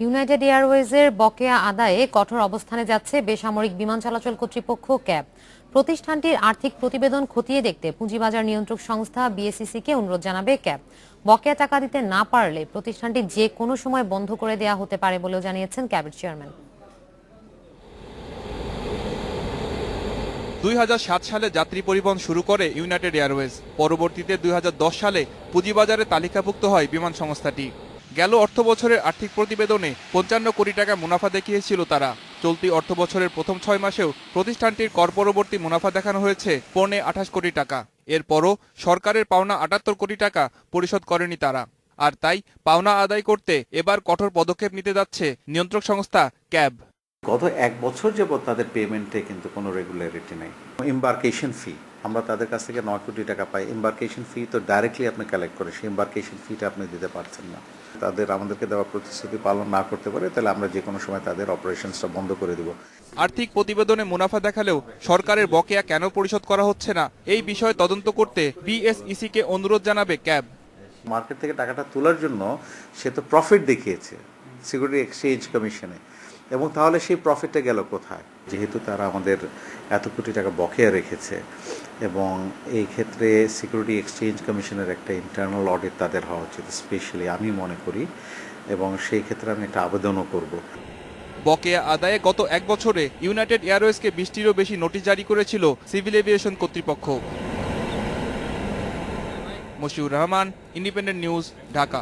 United এয়ারওয়েজের বকেয়া আদায়ে কঠোর অবস্থানে যাচ্ছে বেসামরিক বিমান চলাচল কর্তৃপক্ষ ক্যাব। প্রতিষ্ঠানটির আর্থিক প্রতিবেদন খতিয়ে দেখতে পুঁজিবাজার নিয়ন্ত্রক সংস্থা বিএসইসিকে অনুরোধ জানাবে ক্যাব। বকেয়া টাকা দিতে না পারলে প্রতিষ্ঠানটি যে কোনো সময় বন্ধ করে দেওয়া হতে পারে বলেও জানিয়েছেন ক্যাবের চেয়ারম্যান। 2007 সালে যাত্রী পরিবহন শুরু করে ইউনাইটেড এয়ারওয়েজ। পরবর্তীতে 2010 সালে পুঁজিবাজারে তালিকাভুক্ত হয় বিমান সংস্থাটি। গেল অর্থবছরের আর্থিক প্রতিবেদনে 55 কোটি টাকা মুনাফা দেখিয়েছিল তারা। চলতি অর্থবছরের প্রথম 6 মাসেও প্রতিষ্ঠানটির কর পরবর্তী মুনাফা দেখানো হয়েছে 28 কোটি টাকা। এরপরও সরকারের পাওনা 78 কোটি টাকা পরিশোধ করেনি তারা। আর তাই পাওনা আদায় করতে এবার কঠোর পদক্ষেপ নিতে যাচ্ছে নিয়ন্ত্রক সংস্থা ক্যাব। গত 1 বছর যাবৎ তাদের পেমেন্টে কিন্তু কোনো রেগুলারিটি নেই। এম্বার্কেশন ফি আমরা তাদের কাছ থেকে 9 কোটি টাকা পাই। এম্বার্কেশন ফি তো ডাইরেক্টলি আপনি কালেক্ট করে সেই এম্বার্কেশন ফিটা আপনি দিতে পারছেন না। আমাদেরকে দেওয়া প্রতিশ্রুতি পালন না করতে পারে তাহলে আমরা যে কোনো সময় তাদের অপারেশনসটা বন্ধ করে দেব। আর্থিক প্রতিবেদনে মুনাফা দেখালেও সরকারের বকেয়া কেন পরিশোধ করা হচ্ছে না এই বিষয়ে তদন্ত করতে বিএসইসিকে অনুরোধ জানাবে ক্যাব। মার্কেট থেকে টাকাটা তোলার জন্য সে তো প্রফিট দেখিয়েছে সিকিউরিটি এক্সচেঞ্জ কমিশনে, এবং তাহলে সেই প্রফিটটা গেল কোথায়? যেহেতু তারা আমাদের এত কোটি টাকা বকেয়া রেখেছে এবং এই ক্ষেত্রে সিকিউরিটি এক্সচেঞ্জ কমিশনের একটা ইন্টারনাল অডিট তাদের হওয়া উচিত স্পেশালি আমি মনে করি, এবং সেই ক্ষেত্রে আমি একটা আবেদনও করব। বকেয়া আদায়ে গত 1 বছরে ইউনাইটেড এয়ারওয়েজকে 20টিরও বেশি নোটিশ জারি করেছিল সিভিল এভিয়েশন কর্তৃপক্ষ। Moshiur Rahman, independent news, Dhaka.